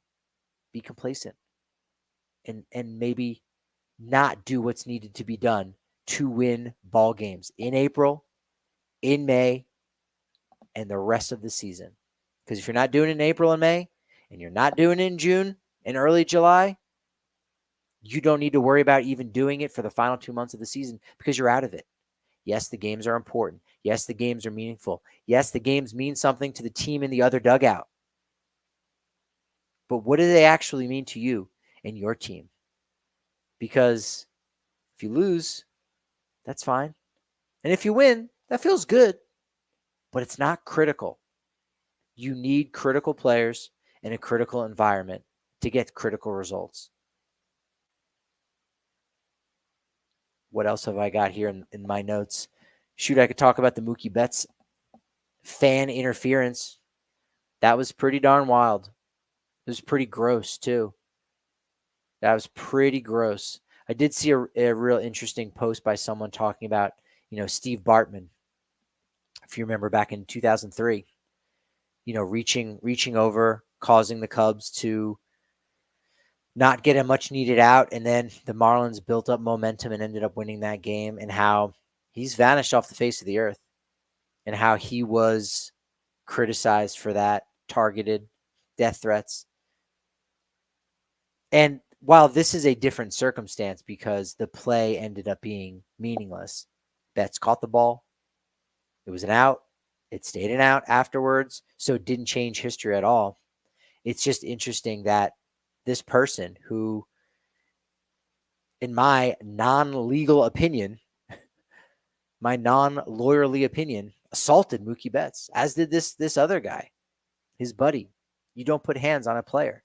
be complacent and maybe not do what's needed to be done to win ball games in April, in May, and the rest of the season. Because if you're not doing it in April and May, and you're not doing it in June and early July, you don't need to worry about even doing it for the final 2 months of the season because you're out of it. Yes, the games are important. Yes, the games are meaningful. Yes, the games mean something to the team in the other dugout. But what do they actually mean to you and your team? Because if you lose, that's fine. And if you win, that feels good. But it's not critical. You need critical players in a critical environment to get critical results. What else have I got here in my notes? Shoot, I could talk about the Mookie Betts fan interference. That was pretty darn wild. It was pretty gross, too. That was pretty gross. I did see a real interesting post by someone talking about, Steve Bartman. If you remember back in 2003, reaching over, causing the Cubs to not get a much needed out. And then the Marlins built up momentum and ended up winning that game, and how he's vanished off the face of the earth and how he was criticized for that, targeted, death threats. And while this is a different circumstance because the play ended up being meaningless, Betts caught the ball. It was an out. It stayed an out afterwards, so it didn't change history at all. It's just interesting that this person who, in my non-legal opinion, my non-lawyerly opinion, assaulted Mookie Betts, as did this other guy, his buddy. You don't put hands on a player.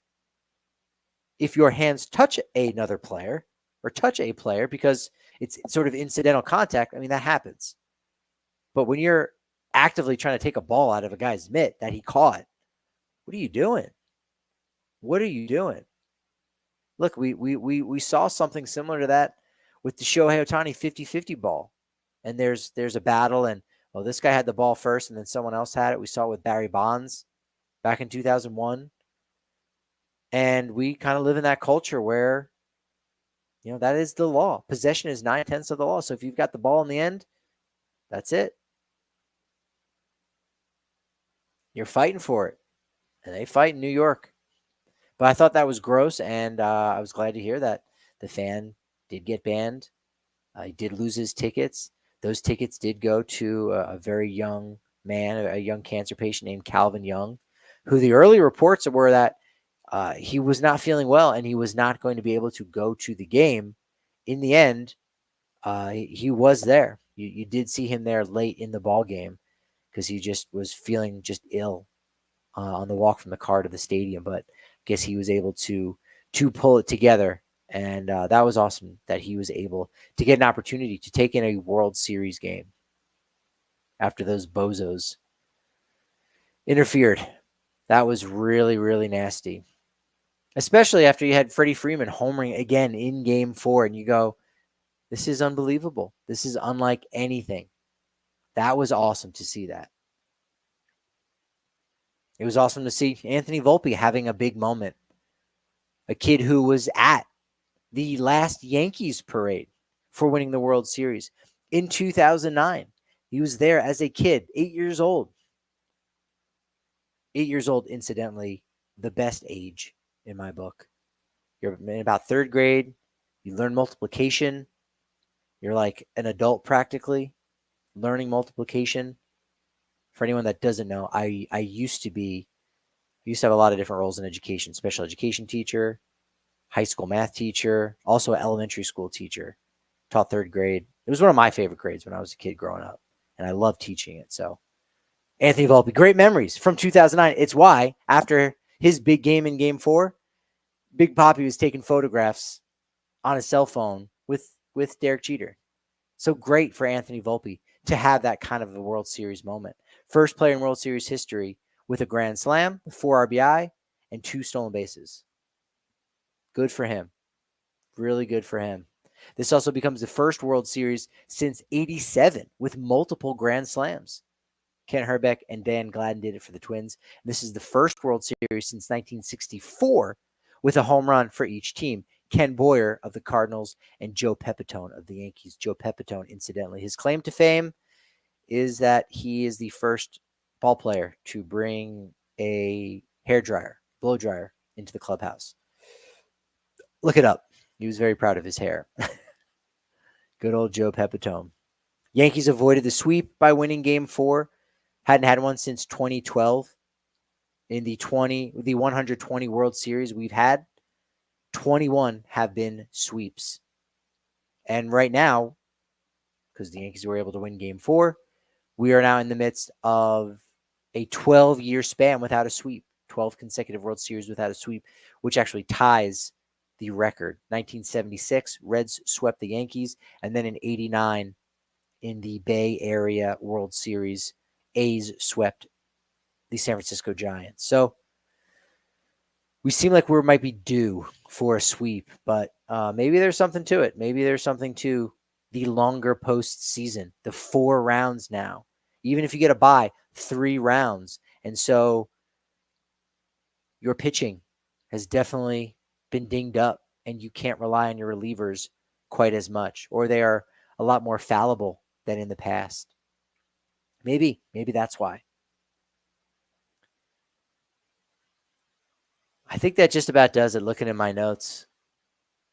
If your hands touch another player or touch a player because it's sort of incidental contact, I mean, that happens. But when you're actively trying to take a ball out of a guy's mitt that he caught, what are you doing? What are you doing? Look, we saw something similar to that with the Shohei Ohtani 50-50 ball. And there's a battle, and this guy had the ball first and then someone else had it. We saw it with Barry Bonds back in 2001. And we kind of live in that culture where, that is the law. Possession is 9/10 of the law. So if you've got the ball in the end, that's it. You're fighting for it. And they fight in New York. But I thought that was gross, and I was glad to hear that the fan did get banned. He did lose his tickets. Those tickets did go to a very young man, a young cancer patient named Calvin Young, who the early reports were that he was not feeling well and he was not going to be able to go to the game. In the end, he was there. You did see him there late in the ball game because he just was feeling just ill on the walk from the car to the stadium. But I guess he was able to pull it together And that was awesome that he was able to get an opportunity to take in a World Series game after those bozos interfered. That was really, really nasty. Especially after you had Freddie Freeman homering again in Game 4, and you go, this is unbelievable. This is unlike anything. That was awesome to see that. It was awesome to see Anthony Volpe having a big moment. A kid who was at the last Yankees parade for winning the World Series in 2009. He was there as a kid, 8 years old. 8 years old, incidentally, the best age in my book. You're in about third grade. You learn multiplication. You're like an adult practically, learning multiplication. For anyone that doesn't know, I used to have a lot of different roles in education, special education teacher, high school math teacher, also an elementary school teacher, taught third grade. It was one of my favorite grades when I was a kid growing up, and I loved teaching it. So Anthony Volpe, great memories from 2009. It's why after his big game in Game 4, Big Papi was taking photographs on his cell phone with Derek Jeter. So great for Anthony Volpe to have that kind of a World Series moment. First player in World Series history with a grand slam, 4 RBI, and 2 stolen bases. Good for him. Really good for him. This also becomes the first World Series since '87 with multiple grand slams. Ken Herbeck and Dan Gladden did it for the Twins. And this is the first World Series since 1964 with a home run for each team. Ken Boyer of the Cardinals and Joe Pepitone of the Yankees. Joe Pepitone, incidentally, his claim to fame is that he is the first ball player to bring a hairdryer, blow dryer, into the clubhouse. Look it up. He was very proud of his hair. Good old Joe Pepitone. Yankees avoided the sweep by winning Game 4. Hadn't had one since 2012. In the 120 World Series we've had, 21 have been sweeps. And right now, because the Yankees were able to win Game 4, we are now in the midst of a 12-year span without a sweep. 12 consecutive World Series without a sweep, which actually ties the record. 1976, Reds swept the Yankees, and then in '89, in the Bay Area World Series, A's swept the San Francisco Giants. So we seem like we might be due for a sweep, but maybe there's something to it. Maybe there's something to the longer postseason, the 4 rounds now. Even if you get a bye, 3 rounds. And so your pitching has definitely been dinged up, and you can't rely on your relievers quite as much, or they are a lot more fallible than in the past. Maybe that's why. I think that just about does it. Looking at my notes,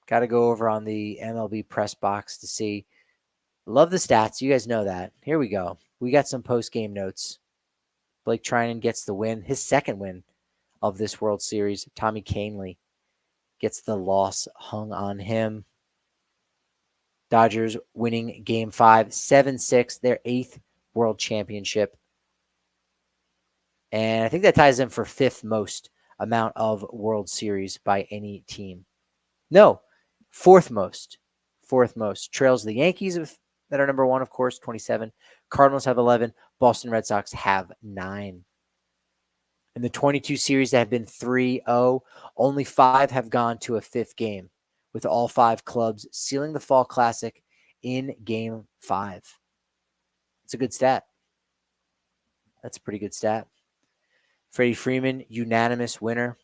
got to go over on the MLB press box to see. Love the stats. You guys know that. Here we go. We got some post-game notes. Blake Treinen gets the win, his second win of this World Series. Tommy Kahnle gets the loss hung on him. Dodgers winning Game 5, 7-6, their 8th World Championship. And I think that ties them for 5th most amount of World Series by any team. No, 4th most. 4th most. Trails the Yankees that are number 1, of course, 27. Cardinals have 11. Boston Red Sox have 9. In the 22 series that have been 3-0, only 5 have gone to a 5th game, with all 5 clubs sealing the Fall Classic in Game 5. It's a good stat. That's a pretty good stat. Freddie Freeman, unanimous winner.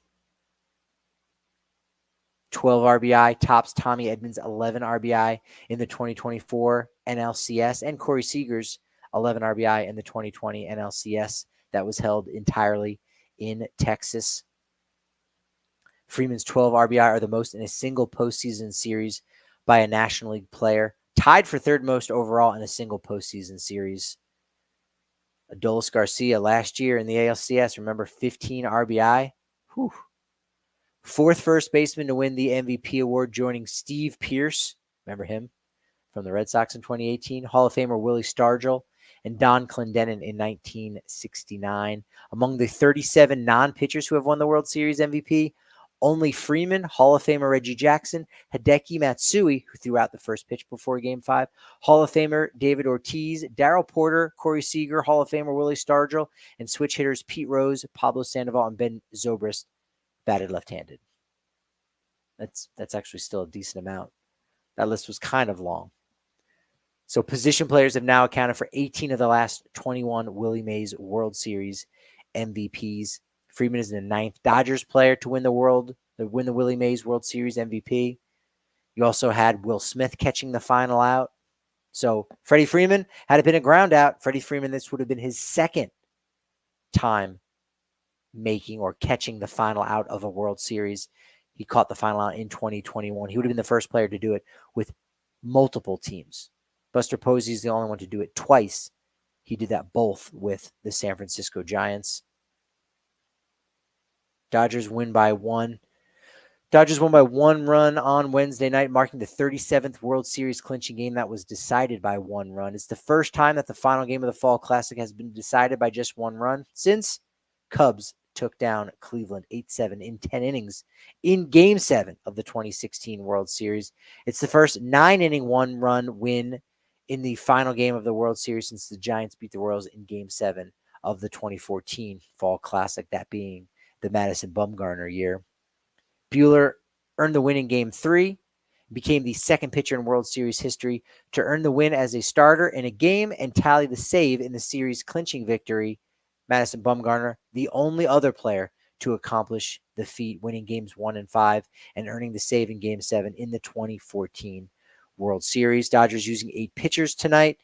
12 RBI, tops Tommy Edmonds' 11 RBI in the 2024 NLCS, and Corey Seager's 11 RBI in the 2020 NLCS that was held entirely in Texas. Freeman's 12 RBI are the most in a single postseason series by a National League player, tied for 3rd most overall in a single postseason series. Adolis Garcia last year in the ALCS, remember, 15 RBI. Whew. 4th first baseman to win the MVP award, joining Steve Pearce, remember him, from the Red Sox in 2018, Hall of Famer Willie Stargell, and Don Clendenon in 1969. Among the 37 non-pitchers who have won the World Series MVP, Only Freeman, Hall of Famer Reggie Jackson, Hideki Matsui, who threw out the first pitch before Game 5, Hall of Famer David Ortiz, Darryl Porter, Corey Seager, Hall of Famer Willie Stargell, and switch hitters Pete Rose, Pablo Sandoval, and Ben Zobrist batted left-handed. That's actually still a decent amount. That list was kind of long. So position players have now accounted for 18 of the last 21 Willie Mays World Series MVPs. Freeman is the 9th Dodgers player to win the Willie Mays World Series MVP. You also had Will Smith catching the final out. So Freddie Freeman, had it been a ground out, Freddie Freeman, this would have been his second time making or catching the final out of a World Series. He caught the final out in 2021. He would have been the first player to do it with multiple teams. Buster Posey is the only one to do it twice. He did that both with the San Francisco Giants. Dodgers won by one run on Wednesday night, marking the 37th World Series clinching game that was decided by one run. It's the first time that the final game of the Fall Classic has been decided by just one run since Cubs took down Cleveland 8-7 in 10 innings in Game 7 of the 2016 World Series. It's the first 9-inning one-run win in the final game of the World Series since the Giants beat the Royals in Game 7 of the 2014 Fall Classic, that being the Madison Bumgarner year. Buehler earned the win in Game 3, became the second pitcher in World Series history to earn the win as a starter in a game and tally the save in the series clinching victory. Madison Bumgarner, the only other player to accomplish the feat, winning Games 1 and 5 and earning the save in Game 7 in the 2014 World Series. Dodgers using 8 pitchers tonight,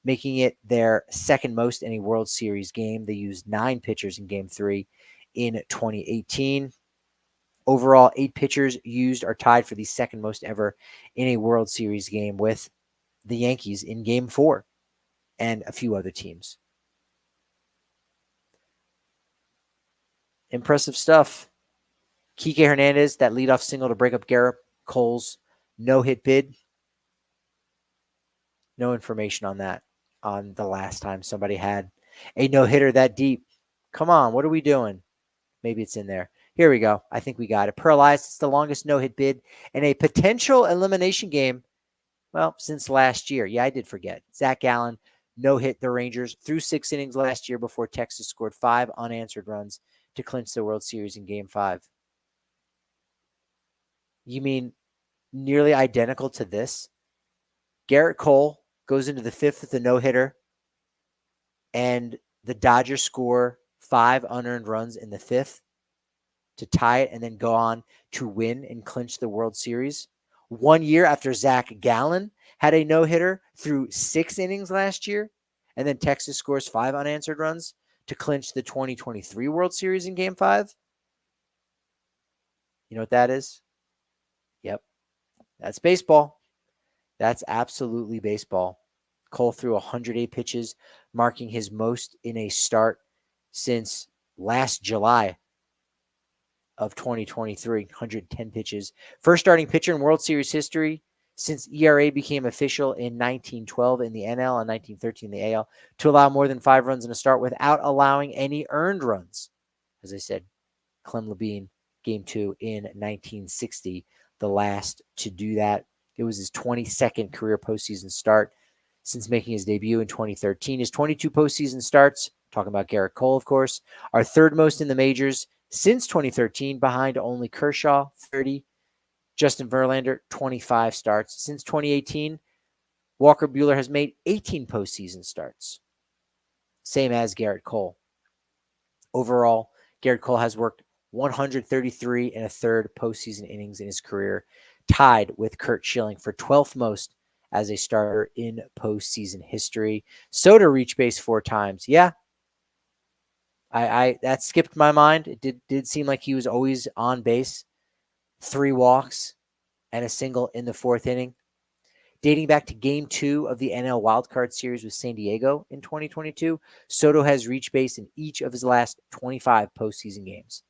making it their second most in a World Series game. They used 9 pitchers in Game 3 in 2018. Overall, 8 pitchers used are tied for the second most ever in a World Series game with the Yankees in Game 4 and a few other teams. Impressive stuff. Kike Hernandez, that leadoff single to break up Gerrit Cole's no-hit bid. No information on that on the last time somebody had a no-hitter that deep. Come on, what are we doing? Maybe it's in there. Here we go. I think we got it. Paralyzed, it's the longest no-hit bid in a potential elimination game, well, since last year. Yeah, I did forget. Zach Gallen no-hit the Rangers through 6 innings last year before Texas scored 5 unanswered runs to clinch the World Series in Game 5. You mean nearly identical to this? Gerrit Cole goes into the 5th with a no-hitter, and the Dodgers score 5 unearned runs in the 5th to tie it and then go on to win and clinch the World Series. 1 year after Zach Gallen had a no-hitter through 6 innings last year, and then Texas scores 5 unanswered runs to clinch the 2023 World Series in Game 5. You know what that is? Yep. That's baseball. That's absolutely baseball. Cole threw 108 pitches, marking his most in a start since last July of 2023, 110 pitches. First starting pitcher in World Series history since ERA became official in 1912 in the NL and 1913 in the AL to allow more than 5 runs in a start without allowing any earned runs. As I said, Clem Labine, Game 2 in 1960, the last to do that. It was his 22nd career postseason start since making his debut in 2013. His 22 postseason starts, talking about Gerrit Cole, of course, are third most in the majors since 2013, behind only Kershaw, 30, Justin Verlander, 25 starts. Since 2018, Walker Buehler has made 18 postseason starts, same as Gerrit Cole. Overall, Gerrit Cole has worked 133 and a third postseason innings in his career, tied with Curt Schilling for 12th most as a starter in postseason history. Soto reached base 4 times. Yeah, I that skipped my mind. It did seem like he was always on base. 3 walks and a single in the 4th inning. Dating back to Game 2 of the NL Wildcard Series with San Diego in 2022, Soto has reached base in each of his last 25 postseason games.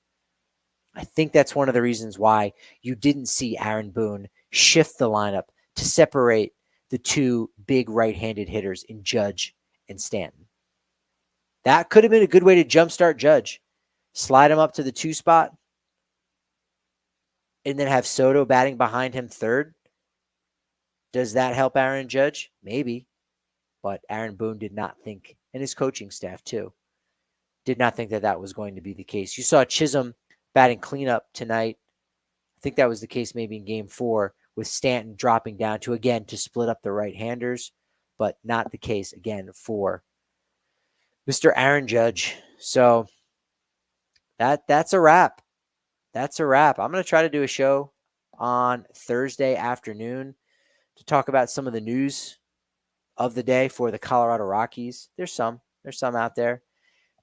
I think that's one of the reasons why you didn't see Aaron Boone shift the lineup to separate the 2 big right-handed hitters in Judge and Stanton. That could have been a good way to jumpstart Judge. Slide him up to the 2 spot. and then have Soto batting behind him third. Does that help Aaron Judge? Maybe. But Aaron Boone did not think, and his coaching staff too, did not think that that was going to be the case. You saw Chisholm batting cleanup tonight. I think that was the case maybe in game 4 with Stanton dropping down to split up the right-handers, but not the case again for Mr. Aaron Judge. So that's a wrap. That's a wrap. I'm going to try to do a show on Thursday afternoon to talk about some of the news of the day for the Colorado Rockies. There's some out there.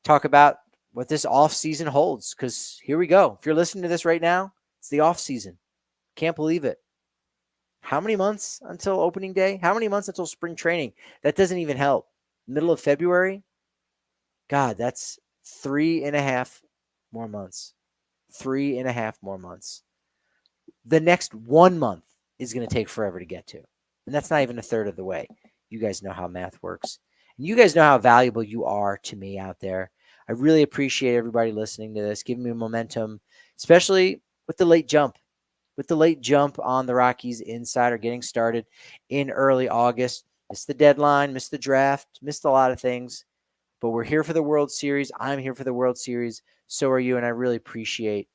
Talk about what this offseason holds, because here we go. If you're listening to this right now, it's the offseason. Can't believe it. How many months until opening day? How many months until spring training? That doesn't even help. Middle of February? God, that's 3.5 more months. 3.5 more months. The next 1 month is going to take forever to get to. And that's not even a third of the way. You guys know how math works. And you guys know how valuable you are to me out there. I really appreciate everybody listening to this, giving me momentum, especially with the late jump. With the late jump on the Rockies Insider getting started in early August. Missed the deadline, missed the draft, missed a lot of things. But we're here for the World Series. I'm here for the World Series. So are you, and I really appreciate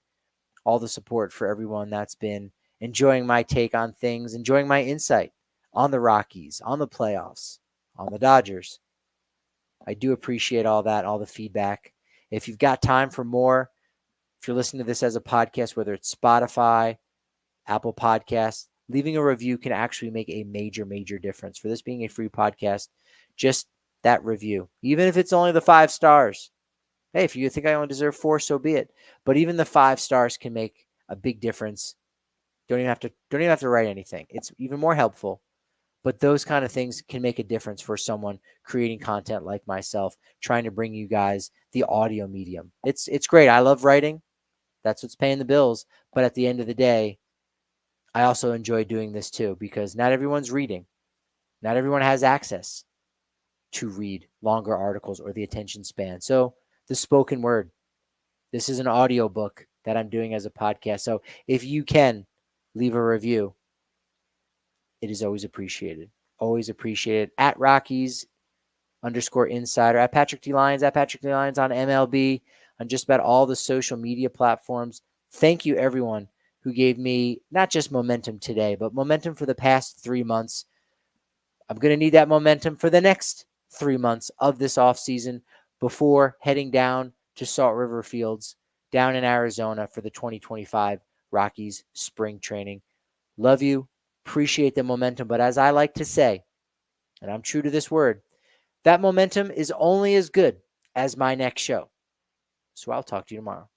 all the support for everyone that's been enjoying my take on things, enjoying my insight on the Rockies, on the playoffs, on the Dodgers. I do appreciate all that, all the feedback. If you've got time for more, if you're listening to this as a podcast, whether it's Spotify, Apple Podcasts, leaving a review can actually make a major, major difference. For this being a free podcast, just that review, even if it's only the 5 stars. Hey, if you think I only deserve 4, so be it. But even the 5 stars can make a big difference. Don't even have to write anything. It's even more helpful. But those kind of things can make a difference for someone creating content like myself, trying to bring you guys the audio medium. It's great. I love writing. That's what's paying the bills. But at the end of the day, I also enjoy doing this too, because not everyone's reading. Not everyone has access to read longer articles or the attention span. So the spoken word, this is an audio book that I'm doing as a podcast. So if you can leave a review, it is always appreciated. Always appreciated. At Rockies_insider, at Patrick D. Lyons, at Patrick D. Lyons on MLB, on just about all the social media platforms. Thank you, everyone who gave me not just momentum today, but momentum for the past 3 months. I'm going to need that momentum for the next 3 months of this offseason before heading down to Salt River Fields down in Arizona for the 2025 Rockies spring training. Love you. Appreciate the momentum. But as I like to say, and I'm true to this word, that momentum is only as good as my next show. So I'll talk to you tomorrow.